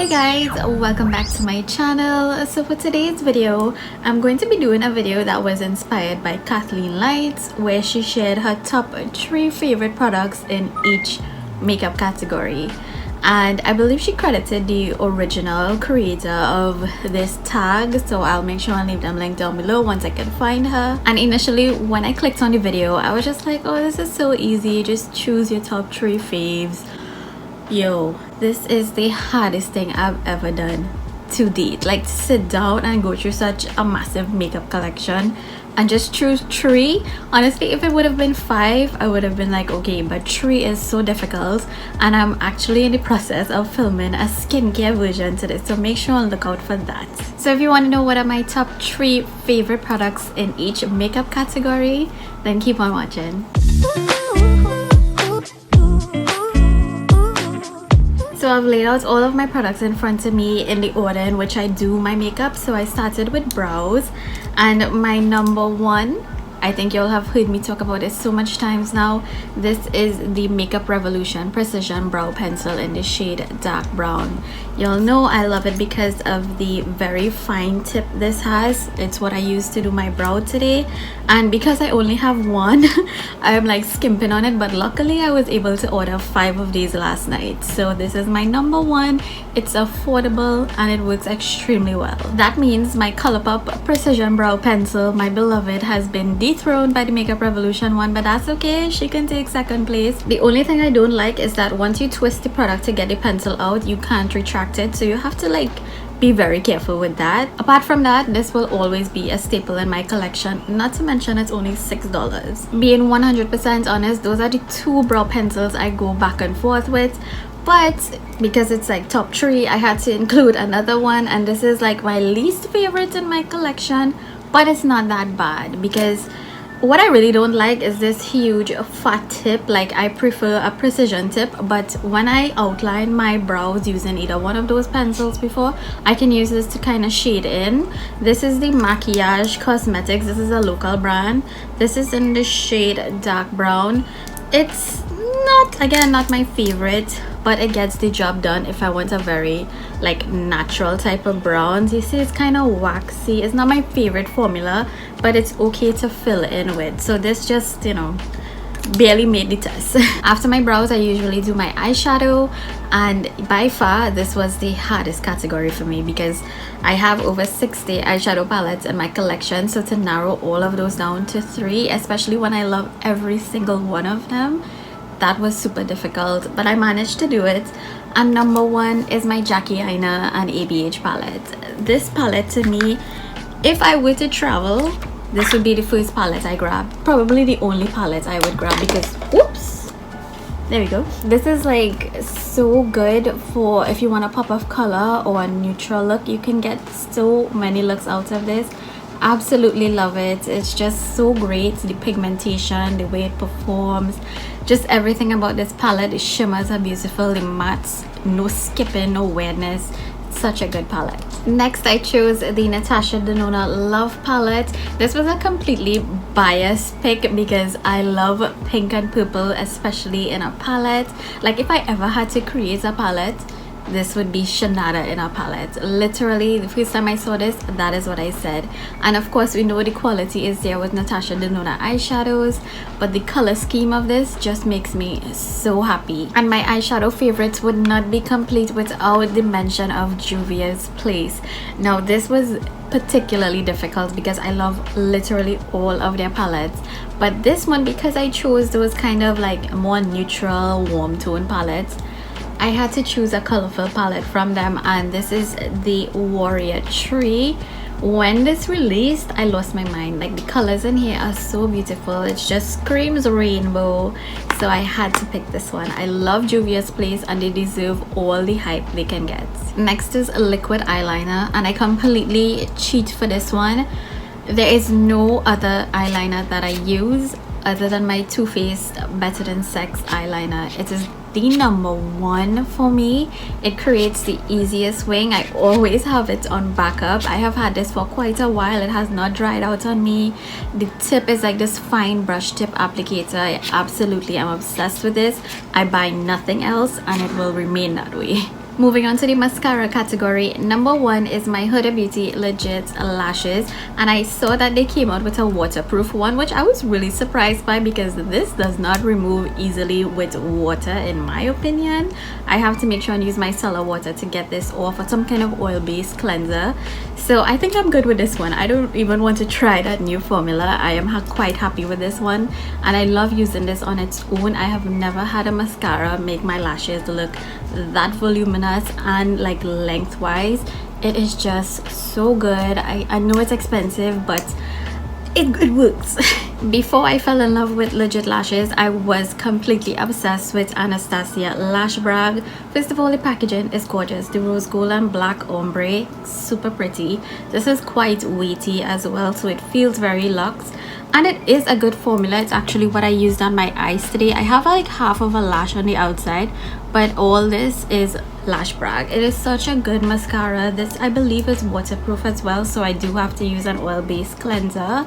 Hey guys, welcome back to my channel. So for today's video, I'm going to be doing a video that was inspired by Kathleen Lights, where she shared her top 3 favorite products in each makeup category. And I believe she credited the original creator of this tag, so I'll make sure I leave them linked down below once I can find her. And initially when I clicked on the video, I was just like, oh, this is so easy, just choose your top 3 faves. Yo, this is the hardest thing I've ever done to date. Like, to sit down and go through such a massive makeup collection and just choose 3. Honestly, if it would have been 5, I would have been like, okay, but 3 is so difficult, and I'm actually in the process of filming a skincare version to this, so make sure and look out for that. So if you want to know what are my top 3 favorite products in each makeup category, then keep on watching. So I've laid out all of my products in front of me in the order in which I do my makeup. So I started with brows, and my number 1, I think you'll have heard me talk about this so much times now, this is the Makeup Revolution Precision Brow Pencil in the shade dark brown. You'll know I love it because of the very fine tip this has. It's what I use to do my brow today, and because I only have one, I'm like skimping on it, but luckily I was able to order 5 of these last night. So this is my number 1. It's affordable and it works extremely well. That means my Colourpop Precision Brow Pencil, my beloved, has been dethroned by the Makeup Revolution one, but that's okay, she can take second place. The only thing I don't like is that once you twist the product to get the pencil out, you can't retract it, so you have to like be very careful with that. Apart from that, this will always be a staple in my collection, not to mention it's only $6. Being 100% honest, those are the 2 brow pencils I go back and forth with, but because it's like top 3, I had to include another one, and this is like my least favorite in my collection, but it's not that bad because what I really don't like is this huge fat tip. Like, I prefer a precision tip, but when I outline my brows using either one of those pencils before, I can use this to kind of shade in. This is the Maquillage Cosmetics. This is a local brand. This is in the shade dark brown. It's not, again, not my favorite, but it gets the job done if I want a very like natural type of bronze. You see, it's kind of waxy. It's not my favorite formula, but it's okay to fill in with. So this just, you know, barely made the test. After my brows, I usually do my eyeshadow, and by far this was the hardest category for me because I have over 60 eyeshadow palettes in my collection. So to narrow all of those down to 3, especially when I love every single one of them, that was super difficult, but I managed to do it. And number 1 is my Jackie Aina and ABH palette. This palette, to me, if I were to travel, this would be the first palette I grab. Probably the only palette I would grab because, whoops, there we go. This is like so good for if you want a pop of color or a neutral look. You can get so many looks out of this. Absolutely love it. It's just so great. The pigmentation, the way it performs, just everything about this palette. The shimmers are beautiful, the mattes, no skipping, no weirdness. Such a good palette. Next, I chose the Natasha Denona Love palette. This was a completely biased pick because I love pink and purple, especially in a palette. Like, if I ever had to create a palette, this would be Shanada in a palette. Literally, the first time I saw this, that is what I said. And of course, we know the quality is there with Natasha Denona eyeshadows, but the color scheme of this just makes me so happy. And my eyeshadow favorites would not be complete without the mention of Juvias Place. Now, this was particularly difficult because I love literally all of their palettes, but this one, because I chose those kind of like more neutral, warm tone palettes, I had to choose a colorful palette from them, and this is the Warrior III. When this released, I lost my mind. Like, the colors in here are so beautiful. It just screams rainbow, so I had to pick this one. I love Juvias Place, and they deserve all the hype they can get. Next is a liquid eyeliner, and I completely cheat for this one. There is no other eyeliner that I use other than my Too Faced Better Than Sex eyeliner. It is the number 1 for me. It creates the easiest wing. I always have it on backup. I have had this for quite a while. It has not dried out on me. The tip is like this fine brush tip applicator. I absolutely am obsessed with this. I buy nothing else and it will remain that way. Moving on to the mascara category, number one is my Huda Beauty Legit Lashes, and I saw that they came out with a waterproof one, which I was really surprised by because this does not remove easily with water in my opinion. I have to make sure and use my micellar water to get this off, or some kind of oil-based cleanser. So I think I'm good with this one. I don't even want to try that new formula. I am quite happy with this one, and I love using this on its own. I have never had a mascara make my lashes look that voluminous and like lengthwise. It is just so good. I know it's expensive, but it works. Before I fell in love with Legit Lashes, I was completely obsessed with Anastasia Lash Brag. First of all, the packaging is gorgeous. The rose gold and black ombre, super pretty. This is quite weighty as well, so it feels very luxe. And it is a good formula. It's actually what I used on my eyes today. I have like half of a lash on the outside, but all this is Lash Brag. It is such a good mascara. This I believe is waterproof as well, so I do have to use an oil-based cleanser,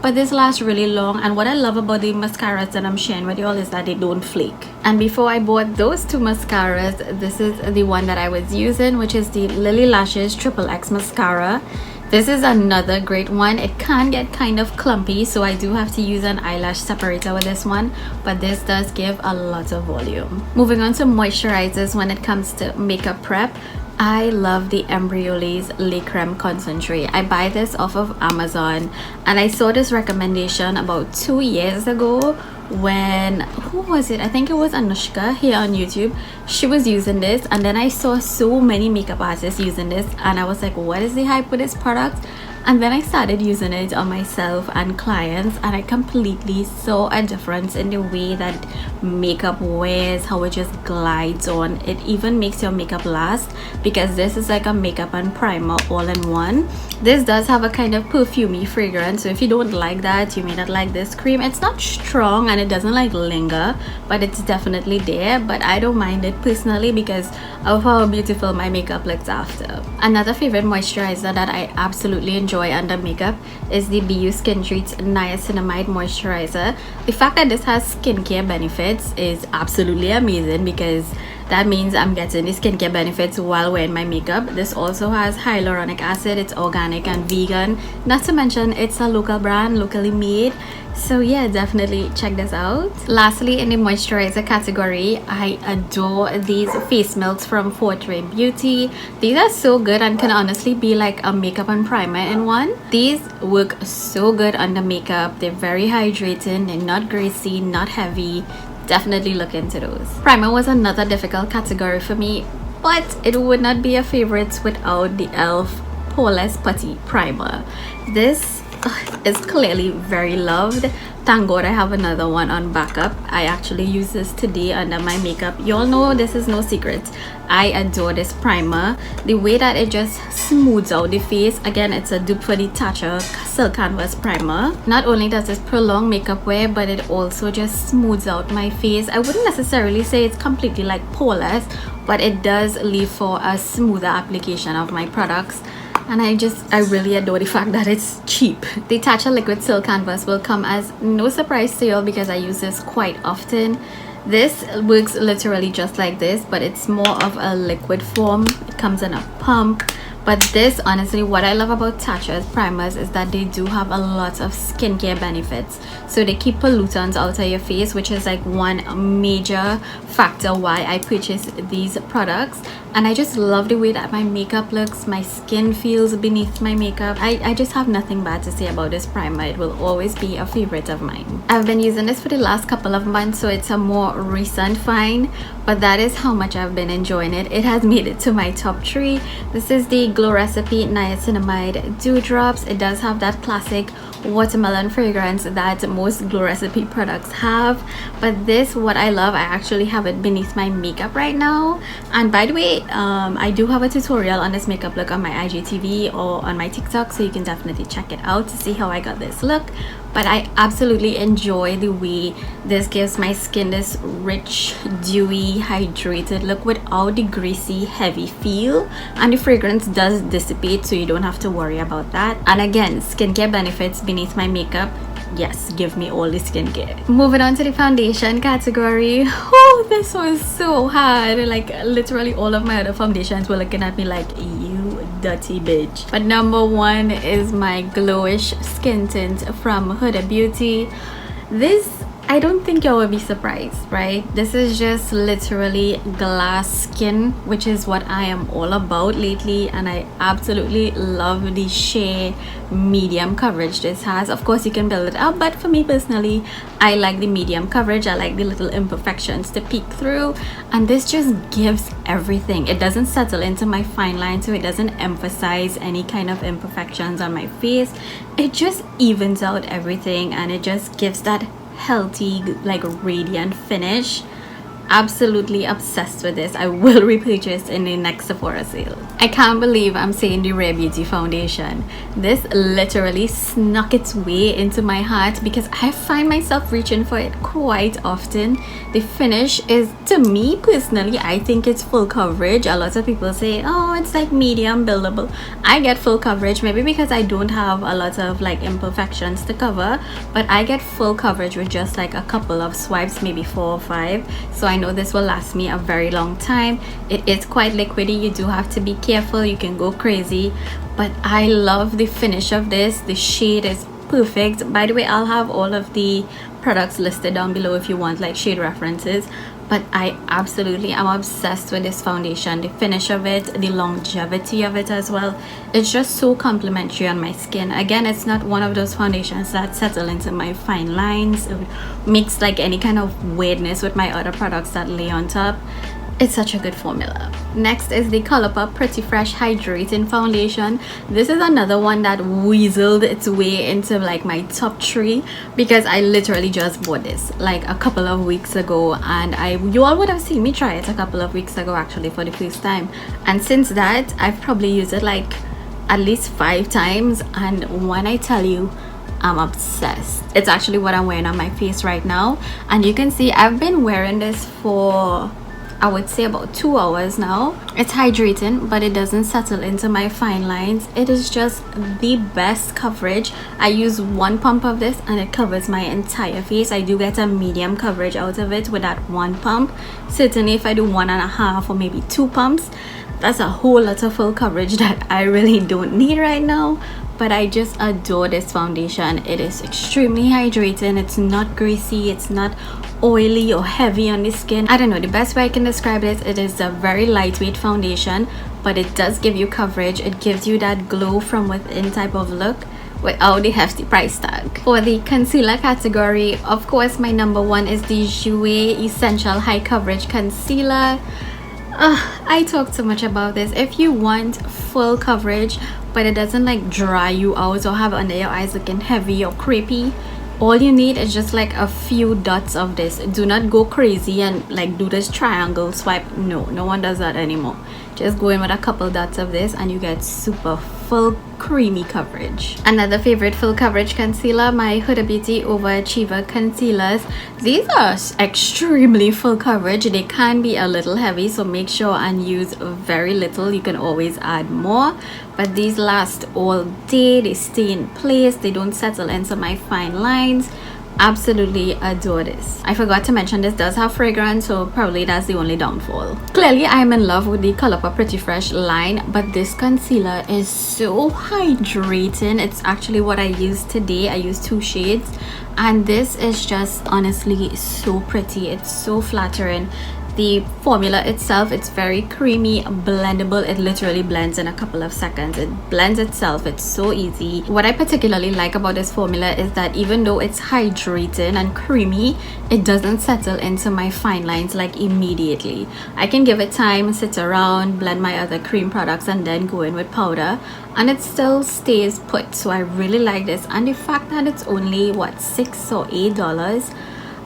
but this lasts really long. And what I love about the mascaras that I'm sharing with you all is that they don't flake. And before I bought those two mascaras, this is the one that I was using, which is the Lilly Lashes Triple X mascara. This is another great one. It can get kind of clumpy, so I do have to use an eyelash separator with this one, but this does give a lot of volume. Moving on to moisturizers, when it comes to makeup prep, I love the Embryolisse Lait Crème concentrate. I buy this off of Amazon, and I saw this recommendation about 2 years ago when, who was it? I think it was Anushka here on YouTube. She was using this, and then I saw so many makeup artists using this, and I was like, what is the hype with this product? And then I started using it on myself and clients, and I completely saw a difference in the way that makeup wears, how it just glides on. It even makes your makeup last, because this is like a makeup and primer all in one. This does have a kind of perfumey fragrance, so if you don't like that, you may not like this cream. It's not strong and it doesn't like linger, but it's definitely there. But I don't mind it personally because of how beautiful my makeup looks after. Another favorite moisturizer that I absolutely enjoy under makeup is the BU Skin Treats Niacinamide Moisturizer. The fact that this has skincare benefits is absolutely amazing, because that means I'm getting the skincare benefits while wearing my makeup. This also has hyaluronic acid. It's organic and vegan, not to mention it's a local brand, locally made. So yeah, definitely check this out. Lastly, in the moisturizer category, I adore these face melts from Forte Beauty. These are so good and can honestly be like a makeup and primer in one. These work so good under makeup. They're very hydrating, they're not greasy, not heavy. Definitely look into those. Primer was another difficult category for me, but it would not be a favorite without the e.l.f. Poreless Putty Primer. This is clearly very loved. Thank God I have another one on backup. I actually use this today under my makeup. You all know this is no secret. I adore this primer. The way that it just smooths out the face. Again, it's a dupe for the Tatcha Silk Canvas Primer. Not only does this prolong makeup wear, but it also just smooths out my face. I wouldn't necessarily say it's completely like poreless, but it does leave for a smoother application of my products. And I really adore the fact that it's cheap. The Tatcha Liquid Silk Canvas will come as no surprise to you all, because I use this quite often. This works literally just like this, but it's more of a liquid form. It comes in a pump. But this, honestly, what I love about Tatcha's primers is that they do have a lot of skincare benefits. So they keep pollutants out of your face, which is like one major factor why I purchase these products. And I just love the way that my makeup looks, my skin feels beneath my makeup. I just have nothing bad to say about this primer. It will always be a favorite of mine. I've been using this for the last couple of months, so it's a more recent find, but that is how much I've been enjoying it. It has made it to my top 3. This is the Glow Recipe Niacinamide Dewdrops. It does have that classic watermelon fragrance that most Glow Recipe products have, but this, what I love, I actually have it beneath my makeup right now. And by the way, I do have a tutorial on this makeup look on my IGTV or on my TikTok, so you can definitely check it out to see how I got this look. But I absolutely enjoy the way this gives my skin this rich, dewy, hydrated look without the greasy, heavy feel. And the fragrance does dissipate, so you don't have to worry about that. And again, skincare benefits beneath my makeup. yes, give me all the skincare. Moving on to the foundation category. Oh, this was so hard. Like literally all of my other foundations were looking at me like, you dirty bitch. But number one is my glowish skin tint from Huda Beauty. This, I don't think y'all will be surprised, right? This is just literally glass skin, which is what I am all about lately, and I absolutely love the sheer medium coverage this has. Of course you can build it up, but for me personally, I like the medium coverage. I like the little imperfections to peek through, and this just gives everything. It doesn't settle into my fine line, so it doesn't emphasize any kind of imperfections on my face. It just evens out everything, and it just gives that healthy, like radiant finish. Absolutely obsessed with this. I will repurchase in the next Sephora sale. I can't believe I'm saying the Rare Beauty foundation. This literally snuck its way into my heart because I find myself reaching for it quite often. The finish is, to me personally, I think it's full coverage. A lot of people say, oh, it's like medium buildable. I get full coverage, maybe because I don't have a lot of like imperfections to cover, but I get full coverage with just like a couple of swipes, maybe 4 or 5. So I know this will last me a very long time. It is quite liquidy. You do have to be careful. You can go crazy, but I love the finish of this. The shade is perfect. By the way, I'll have all of the products listed down below if you want like shade references, but I absolutely am obsessed with this foundation. The finish of it, the longevity of it as well, it's just so complimentary on my skin. Again, it's not one of those foundations that settle into my fine lines. It makes like any kind of weirdness with my other products that lay on top. It's such a good formula. Next is the Colourpop Pretty Fresh Hydrating Foundation. This is another one that weaseled its way into like my top 3 because I literally just bought this like a couple of weeks ago, and you all would have seen me try it a couple of weeks ago actually for the first time, and since that I've probably used it like at least 5 times, and when I tell you I'm obsessed. It's actually what I'm wearing on my face right now, and you can see I've been wearing this for I would say about 2 hours now. It's hydrating, but it doesn't settle into my fine lines. It is just the best coverage. I use 1 pump of this and it covers my entire face. I do get a medium coverage out of it with that 1 pump. Certainly if I do 1.5 or maybe 2 pumps, that's a whole lot of full coverage that I really don't need right now. But I just adore this foundation. It is extremely hydrating. It's not greasy, it's not oily or heavy on the skin. I don't know, the best way I can describe it is a very lightweight foundation, but it does give you coverage. It gives you that glow from within type of look without the hefty price tag. For the concealer category, of course my number 1 is the Jouer Essential High Coverage Concealer. I talk too much about this. If you want full coverage but it doesn't like dry you out or have under your eyes looking heavy or crepey, all you need is just like a few dots of this. Do not go crazy and like do this triangle swipe. No one does that anymore. Just go in with a couple dots of this and you get super full creamy coverage. Another favorite full coverage concealer, my Huda Beauty Overachiever concealers. These are extremely full coverage. They can be a little heavy, so make sure and use very little. You can always add more, but these last all day. They stay in place. They don't settle into my fine lines. Absolutely adore this. I forgot to mention this does have fragrance, so probably that's the only downfall. Clearly I'm in love with the Colourpop Pretty Fresh line, but this concealer is so hydrating. It's actually what I used today. I used 2 shades, and this is just honestly so pretty. It's so flattering. The formula itself, it's very creamy, blendable. It literally blends in a couple of seconds. It blends itself. It's so easy. What I particularly like about this formula is that even though it's hydrating and creamy, it doesn't settle into my fine lines like immediately. I can give it time, sit around, blend my other cream products, and then go in with powder, and it still stays put. So I really like this, and the fact that it's only what, $6 or $8,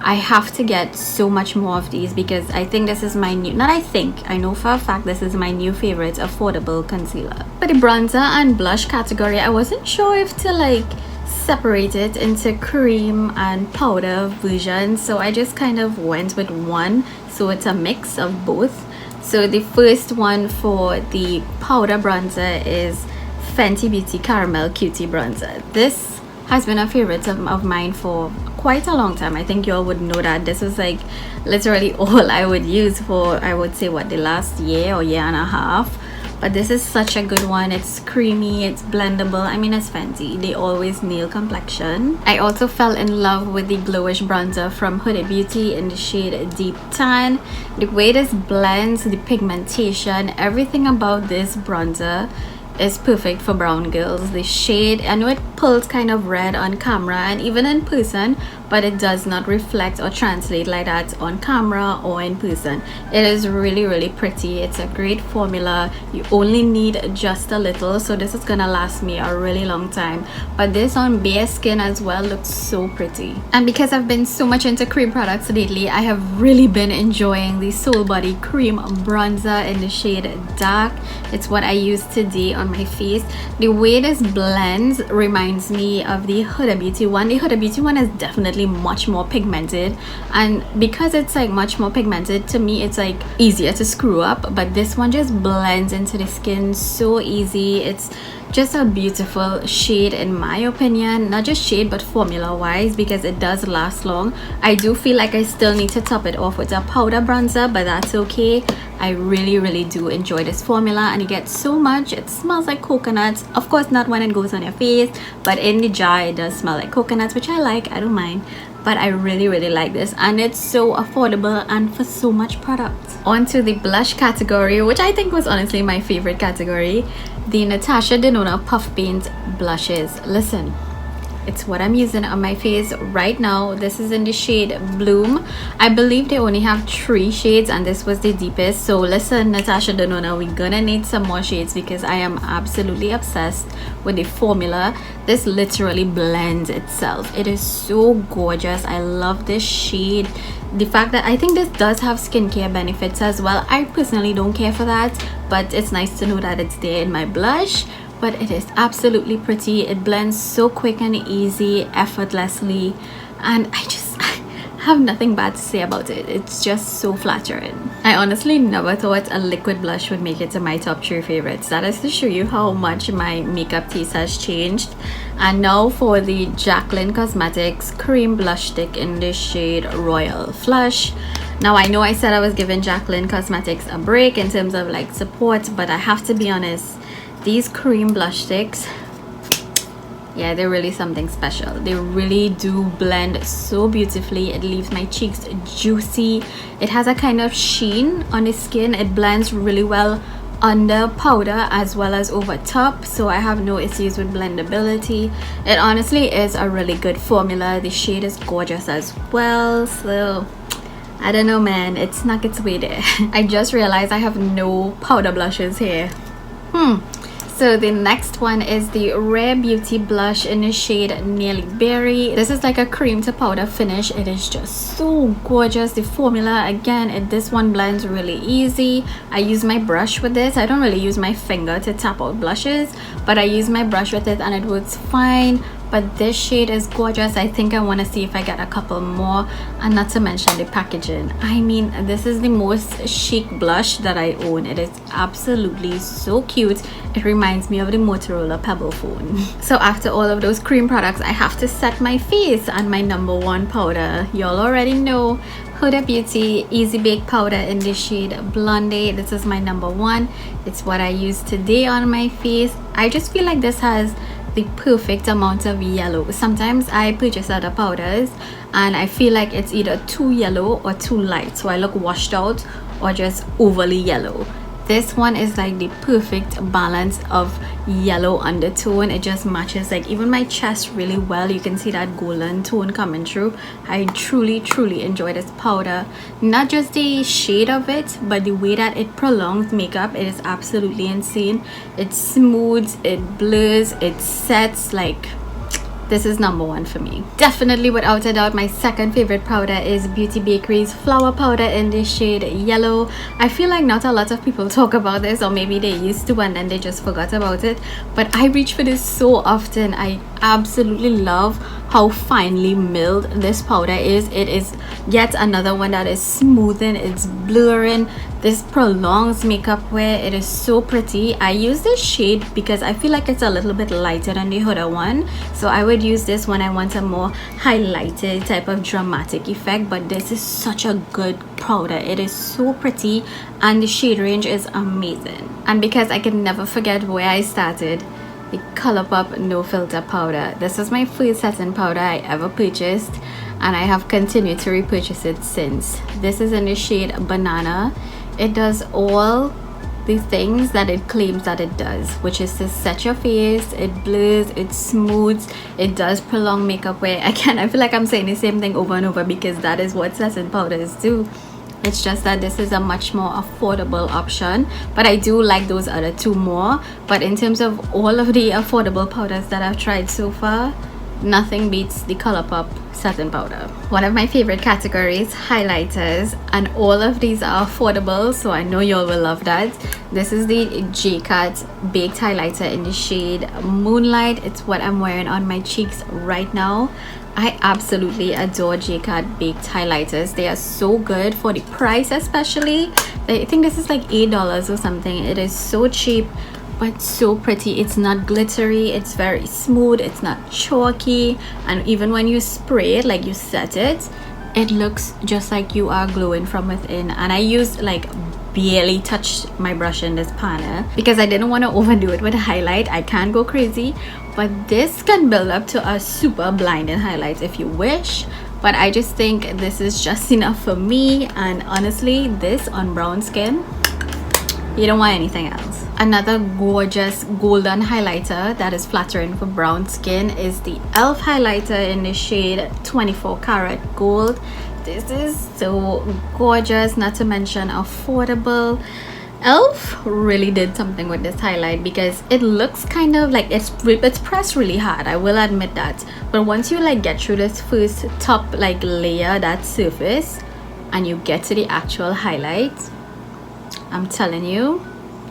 I have to get so much more of these because I think this is my new, I know for a fact this is my new favorite affordable concealer. For the bronzer and blush category, I wasn't sure if to like separate it into cream and powder versions, so I just kind of went with one, so it's a mix of both. So the first one for the powder bronzer is Fenty Beauty Caramel Cutie Bronzer. This has been a favorite of mine for quite a long time. I think y'all would know that this is like literally all I would use for, I would say, what, the last year or year and a half. But this is such a good one. It's creamy, it's blendable. I mean, it's fancy. They always nail complexion. I also fell in love with the glowish bronzer from Huda Beauty in the shade Deep Tan. The way this blends, the pigmentation, everything about this bronzer is perfect for brown girls. The shade, I know it pulls kind of red on camera and even in person, but it does not reflect or translate like that on camera or in person. It is really, really pretty. It's a great formula. You only need just a little, so this is gonna last me a really long time. But this on bare skin as well looks so pretty. And because I've been so much into cream products lately, I have really been enjoying the Soul Body Cream Bronzer in the shade Dark. It's what I use today on my face. The way this blends reminds me of the Huda Beauty one. The Huda Beauty one is definitely much more pigmented, and because it's like much more pigmented, to me it's like easier to screw up, but this one just blends into the skin so easy. It's just a beautiful shade in my opinion, not just shade but formula wise, because it does last long. I do feel like I still need to top it off with a powder bronzer, but that's okay. I really do enjoy this formula, and you get so much. It smells like coconuts, of course not when it goes on your face, but in the jar it does smell like coconuts, which I like. I don't mind, but I really like this, and it's so affordable and for so much product. On to the blush category, which I think was honestly my favorite category, the Natasha Denona Puff Paint blushes. Listen, it's what I'm using on my face right now. This is in the shade Bloom. I believe they only have 3 shades and this was the deepest. So listen, Natasha Denona, we're gonna need some more shades because I am absolutely obsessed with the formula. This literally blends itself. It is so gorgeous. I love this shade. The fact that I think this does have skincare benefits as well. I personally don't care for that, but it's nice to know that it's there in my blush. But it is absolutely pretty. It blends so quick and easy, effortlessly, and I just have nothing bad to say about it. It's just so flattering. I honestly never thought a liquid blush would make it to my top 3 favorites. That is to show you how much my makeup taste has changed. And now for the Jaclyn Cosmetics cream blush stick in the shade Royal Flush. Now I know I said I was giving Jaclyn Cosmetics a break in terms of like support, but I have to be honest, these cream blush sticks, yeah, they're really something special. They really do blend so beautifully. It leaves my cheeks juicy. It has a kind of sheen on the skin. It blends really well under powder as well as over top, so I have no issues with blendability. It honestly is a really good formula. The shade is gorgeous as well, so I don't know, man, it snuck its way there. I just realized I have no powder blushes here. So the next one is the Rare Beauty blush in the shade Nearly Berry. This is like a cream to powder finish. It is just so gorgeous. The formula, again, this one blends really easy. I use my brush with this. I don't really use my finger to tap out blushes, but I use my brush with it and it works fine. But this shade is gorgeous. I think I want to see if I get a couple more, and not to mention the packaging. I mean, this is the most chic blush that I own. It is absolutely so cute. It reminds me of the Motorola Pebble phone. So after all of those cream products, I have to set my face, and my number 1 powder, y'all already know, Huda Beauty Easy Bake Powder in the shade Blondie. This is my number 1. It's what I use today on my face. I just feel like this has the perfect amount of yellow. Sometimes I purchase other powders and I feel like it's either too yellow or too light, so I look washed out or just overly yellow. This one is like the perfect balance of yellow undertone. It just matches like even my chest really well. You can see that golden tone coming through. I truly enjoy this powder. Not just the shade of it, but the way that it prolongs makeup. It is absolutely insane. It smooths, it blurs, it sets. Like, this is number 1 for me. Definitely without a doubt, my second favorite powder is Beauty Bakery's Flower Powder in the shade Yellow. I feel like not a lot of people talk about this, or maybe they used to and then they just forgot about it, but I reach for this so often. I absolutely love how finely milled this powder is. It is yet another one that is smoothing, it's blurring. This prolongs makeup wear. It is so pretty. I use this shade because I feel like it's a little bit lighter than the Huda one, so I would use this when I want a more highlighted type of dramatic effect. But this is such a good powder. It is so pretty and the shade range is amazing. And because I can never forget where I started, the Colourpop No Filter powder. This was my first setting powder I ever purchased, and I have continued to repurchase it since. This is in the shade Banana. It does all the things that it claims that it does, which is to set your face, it blurs, it smooths, it does prolong makeup wear. Again, I feel like I'm saying the same thing over and over because that is what setting powders do. It's just that this is a much more affordable option, but I do like those other two more. But in terms of all of the affordable powders that I've tried so far, nothing beats the Colourpop setting powder. One of my favorite categories, highlighters, and all of these are affordable, so I know y'all will love that. This is the JCat baked highlighter in the shade Moonlight. It's what I'm wearing on my cheeks right now. I absolutely adore JCat baked highlighters. They are so good for the price, especially. I think this is like $8 or something. It is so cheap but so pretty. It's not glittery, it's very smooth, it's not chalky, and even when you spray it, like you set it, it looks just like you are glowing from within. And I used like barely touched my brush in this panel because I didn't want to overdo it with a highlight. I can't go crazy, but this can build up to a super blinding highlight if you wish, but I just think this is just enough for me. And honestly, this on brown skin, you don't want anything else. Another gorgeous golden highlighter that is flattering for brown skin is the e.l.f. highlighter in the shade 24 karat gold. This is so gorgeous, not to mention affordable. e.l.f. really did something with this highlight because it looks kind of like it's pressed really hard, I will admit that, but once you like get through this first top like layer, that surface, and you get to the actual highlight, I'm telling you,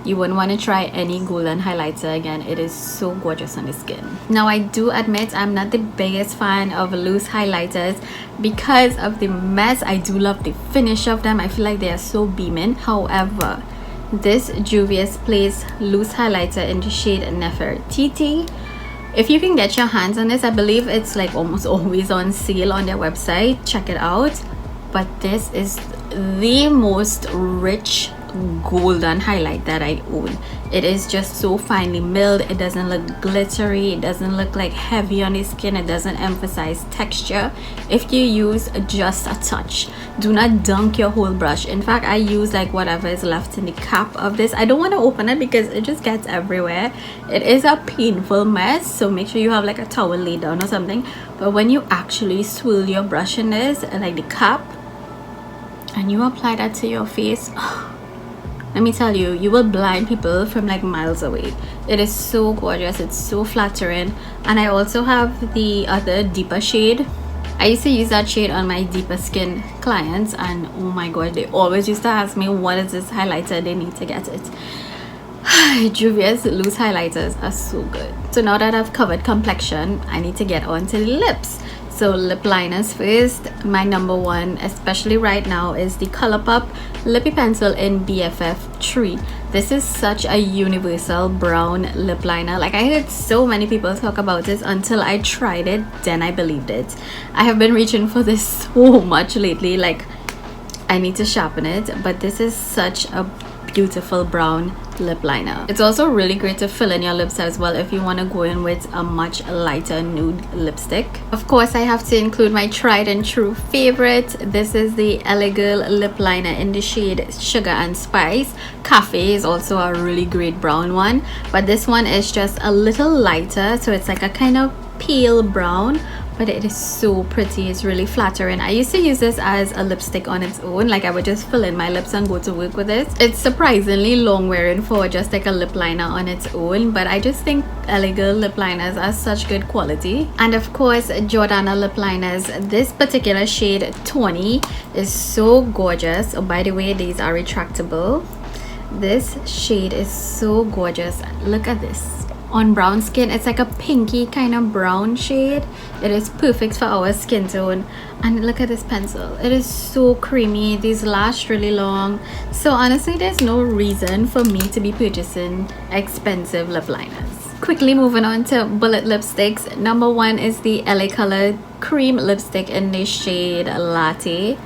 you wouldn't want to try any golden highlighter again. It is so gorgeous on the skin. Now, I do admit I'm not the biggest fan of loose highlighters because of the mess. I do love the finish of them. I feel like they are so beaming. However, this Juvias Place loose highlighter in the shade Nefertiti, if you can get your hands on this, I believe it's like almost always on sale on their website. Check it out. But this is the most rich golden highlight that I own. It is just so finely milled. It doesn't look glittery, it doesn't look like heavy on the skin, it doesn't emphasize texture. If you use just a touch, do not dunk your whole brush. In fact, I use like whatever is left in the cap of this. I don't want to open it because it just gets everywhere. It is a painful mess, so make sure you have like a towel laid down or something. But when you actually swirl your brush in this, like the cap, and you apply that to your face, let me tell you, you will blind people from like miles away. It is so gorgeous, it's so flattering. And I also have the other deeper shade. I used to use that shade on my deeper skin clients, and oh my god, they always used to ask me what is this highlighter, they need to get it. Juvia's loose highlighters are so good. So now that I've covered complexion, I need to get on to the lips. So lip liners first. My number one, especially right now, is the Colourpop Lippy Pencil in BFF3. This is such a universal brown lip liner. Like, I heard so many people talk about this until I tried it, then I believed it. I have been reaching for this so much lately. Like, I need to sharpen it, but this is such a beautiful brown lip liner. It's also really great to fill in your lips as well if you want to go in with a much lighter nude lipstick. Of course, I have to include my tried and true favorite. This is the LA Girl lip liner in the shade Sugar and Spice. Cafe is also a really great brown one, but this one is just a little lighter, so it's like a kind of pale brown, but it is so pretty. It's really flattering. I used to use this as a lipstick on its own. Like, I would just fill in my lips and go to work with this. It's surprisingly long wearing for just like a lip liner on its own, but I just think LA Girl lip liners are such good quality. And of course, Jordana lip liners. This particular shade Tawny is so gorgeous. Oh, by the way, these are retractable. This shade is so gorgeous. Look at this. on brown skin. It's like a pinky kind of brown shade. It is perfect for our skin tone. And look at this pencil, it is so creamy. These last really long, so honestly there's no reason for me to be purchasing expensive lip liners. Quickly moving on to bullet lipsticks. Number one is the LA Color cream lipstick in the shade Latte.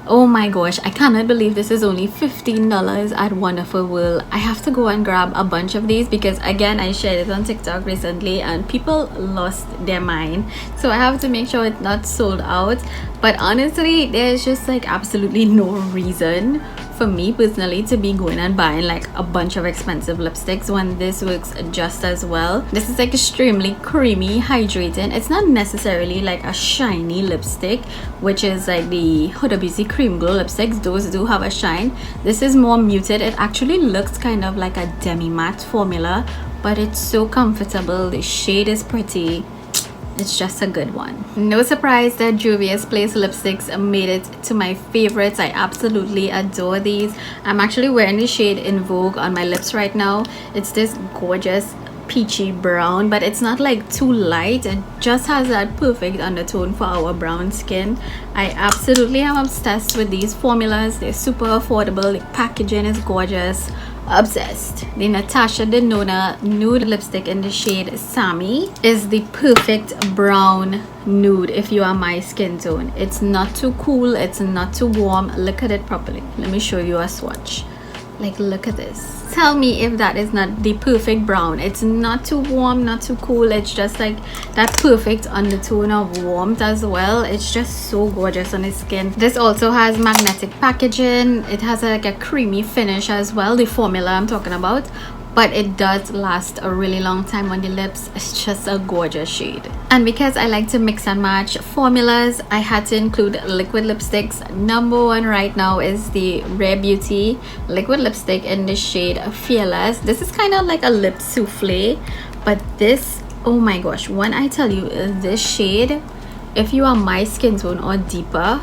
Oh my gosh, I cannot believe this is only $15 at Wonderful World. I have to go and grab a bunch of these because again I shared it on TikTok recently and people lost their mind, so I have to make sure it's not sold out. But honestly, there's just like absolutely no reason for me personally to be going and buying like a bunch of expensive lipsticks when this works just as well. This is like extremely creamy, hydrating. It's not necessarily like a shiny lipstick, which is like the Huda Beauty Cream Glow lipsticks. Those do have a shine. This is more muted. It actually looks kind of like a demi matte formula, but it's so comfortable. The shade is pretty. It's just a good one. No surprise that Juvias Place lipsticks made it to my favorites. I absolutely adore these. I'm actually wearing the shade In Vogue on my lips right now. It's this gorgeous peachy brown, but it's not like too light. It just has that perfect undertone for our brown skin. I absolutely am obsessed with these formulas. They're super affordable. The packaging is gorgeous. Obsessed. The Natasha Denona nude lipstick in the shade Sammy is the perfect brown nude if you are my skin tone. It's not too cool, it's not too warm. Look at it properly. Let me show you a swatch. Like, look at this. Tell me if that is not the perfect brown. It's not too warm, not too cool. It's just like that perfect undertone of warmth as well. It's just so gorgeous on the skin. This also has magnetic packaging. It has like a creamy finish as well, the formula I'm talking about, but it does last a really long time on the lips. It's just a gorgeous shade. And because I like to mix and match formulas, I had to include liquid lipsticks. Number one right now is the Rare Beauty liquid lipstick in the shade Fearless. This is kind of like a lip souffle, but this, oh my gosh, when I tell you this shade, if you are my skin tone or deeper,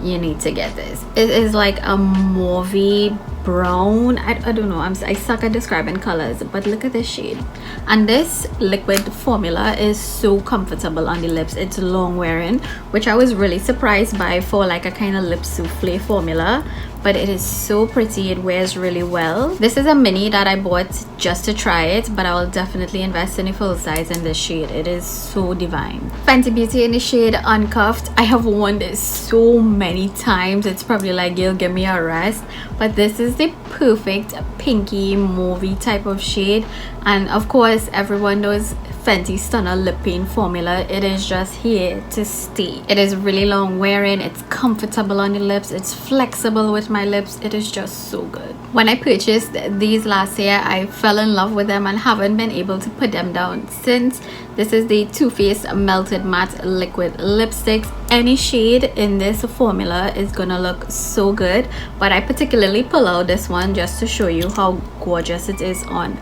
you need to get this. It is like a mauvey brown. I don't know, I suck at describing colors, but look at this shade. And this liquid formula is so comfortable on the lips. It's long wearing, which I was really surprised by for like a kind of lip souffle formula, but it is so pretty. It wears really well. This is a mini that I bought just to try it, but I will definitely invest in a full size in this shade. It is so divine. Fenty Beauty in the shade Uncuffed. I have worn this so many times, it's probably like you'll give me a rest, but this is the perfect pinky mauvey type of shade. And of course everyone knows Fenty Stunner lip paint formula. It is just here to stay. It is really long wearing, it's comfortable on the lips, it's flexible with my lips. It is just so good. When I purchased these last year, I fell in love with them and haven't been able to put them down since. This is the Too Faced Melted Matte Liquid Lipsticks. Any shade in this formula is gonna look so good, but I particularly pull out this one just to show you how gorgeous it is on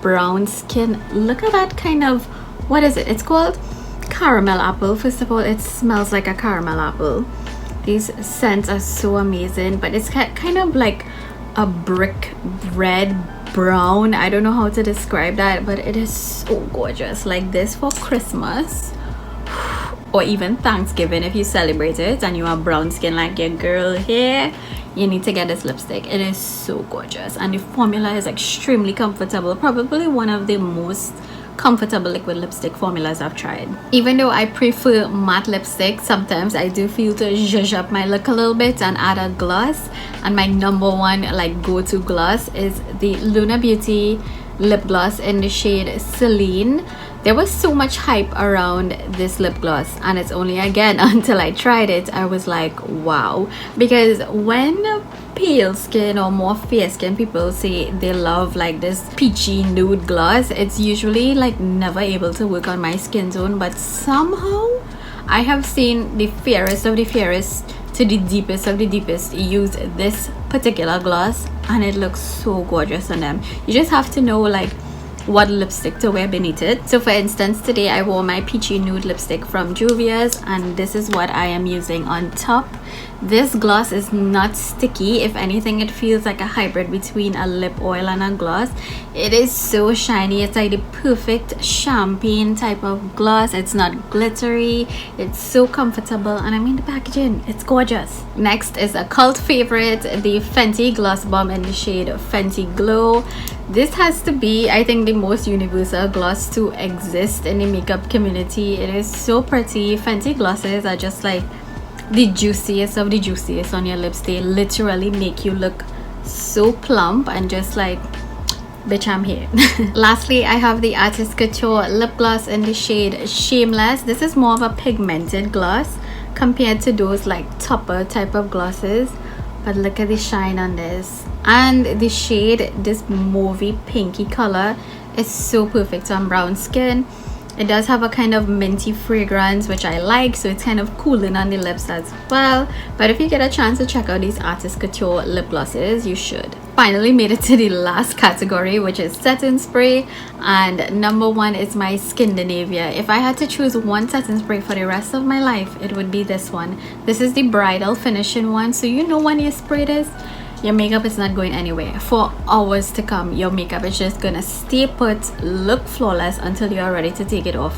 brown skin. Look at that kind of, what is it? It's called caramel apple. First of all, it smells like a caramel apple. These scents are so amazing, but it's kind of like a brick red brown. I don't know how to describe that, but it is so gorgeous. Like this for Christmas or even Thanksgiving if you celebrate it and you have brown skin like your girl here, you need to get this lipstick. It is so gorgeous and the formula is extremely comfortable. Probably one of the most comfortable liquid lipstick formulas I've tried. Even though I prefer matte lipstick, sometimes I do feel to zhuzh up my look a little bit and add a gloss, and my number one like go-to gloss is the Huda Beauty lip gloss in the shade Celine. There was so much hype around this lip gloss, and it's only again until I tried it I was like wow, because when pale skin or more fair skin people say they love like this peachy nude gloss, it's usually like never able to work on my skin tone, but somehow I have seen the fairest of the fairest to the deepest of the deepest use this particular gloss and it looks so gorgeous on them. You just have to know like what lipstick to wear beneath it. So for instance, today I wore my peachy nude lipstick from Juvias, and this is what I am using on top. This gloss is not sticky. If anything, it feels like a hybrid between a lip oil and a gloss. It is so shiny. It's like the perfect champagne type of gloss. It's not glittery. It's so comfortable, and I mean the packaging, it's gorgeous. Next is a cult favorite, the Fenty Gloss Bomb in the shade Fenty Glow. This has to be, I think, the most universal gloss to exist in the makeup community. It is so pretty. Fenty glosses are just like the juiciest of the juiciest on your lips. They literally make you look so plump and just like, bitch, I'm here. Lastly, I have the Artist Couture lip gloss in the shade Shameless. This is more of a pigmented gloss compared to those like topper type of glosses, but look at the shine on this, and the shade, this mauvey pinky color, is so perfect on brown skin. It does have a kind of minty fragrance, which I like, so it's kind of cooling on the lips as well. But if you get a chance to check out these Artist Couture lip glosses, you should. Finally made it to the last category, which is setting spray, and number one is my Skindinavia. If I had to choose one setting spray for the rest of my life, it would be this one. This is the bridal finishing one, so you know when you spray this, your makeup is not going anywhere for hours to come. Your makeup is just gonna stay put, look flawless until you are ready to take it off,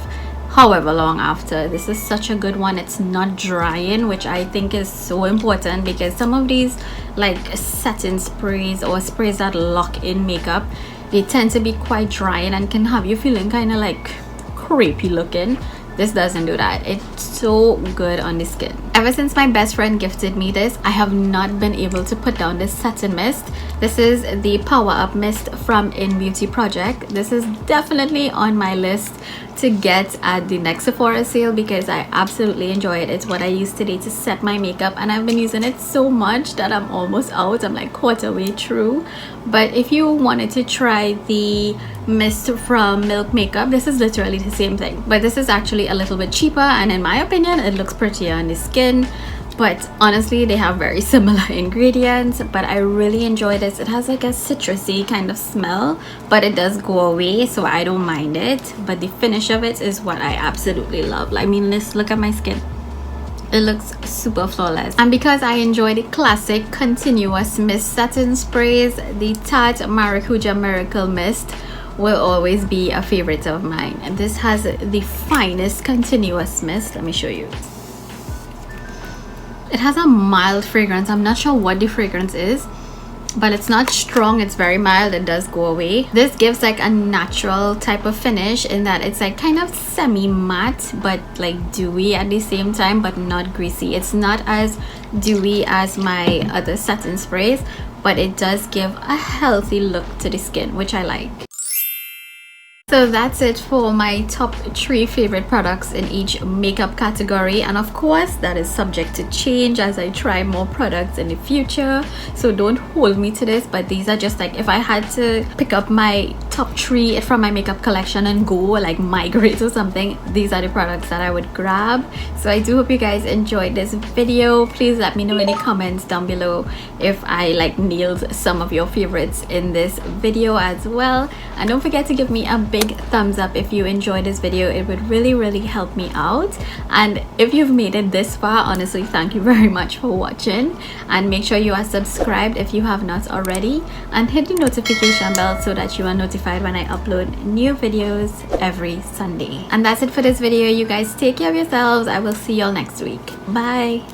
however long after. This is such a good one. It's not drying, which I think is so important, because some of these like setting sprays or sprays that lock in makeup, they tend to be quite drying and can have you feeling kind of like creepy looking. This doesn't do that. It's so good on the skin. Ever since my best friend gifted me this, I have not been able to put down this setting mist. This is the Power Up Mist from In Beauty Project. This is definitely on my list to get at the next Sephora sale because I absolutely enjoy it. It's what I use today to set my makeup, and I've been using it so much that I'm almost out. I'm like quarter way through. But if you wanted to try the mist from Milk Makeup, this is literally the same thing, but this is actually a little bit cheaper, and in my opinion it looks prettier on the skin. But honestly, they have very similar ingredients, but I really enjoy this. It has like a citrusy kind of smell, but it does go away, so I don't mind it. But the finish of it is what I absolutely love. I mean, let's look at my skin. It looks super flawless. And because I enjoy the classic continuous mist setting sprays, the Tarte Maracuja Miracle Mist will always be a favorite of mine. And this has the finest continuous mist. Let me show you. It has a mild fragrance. I'm not sure what the fragrance is, but it's not strong. It's very mild. It does go away. This gives like a natural type of finish in that it's like kind of semi matte but like dewy at the same time, but not greasy. It's not as dewy as my other setting sprays, but it does give a healthy look to the skin, which I like. So that's it for my top 3 favorite products in each makeup category, and of course that is subject to change as I try more products in the future, so don't hold me to this. But these are just like, if I had to pick up my top 3 from my makeup collection and go like migrate or something, these are the products that I would grab. So I do hope you guys enjoyed this video. Please let me know in the comments down below if I like nailed some of your favorites in this video as well, and don't forget to give me a big thumbs up if you enjoyed this video. It would really help me out. And if you've made it this far, honestly, thank you very much for watching, and make sure you are subscribed if you have not already, and hit the notification bell so that you are notified when I upload new videos every Sunday. And that's it for this video. You guys take care of yourselves. I will see y'all next week. Bye.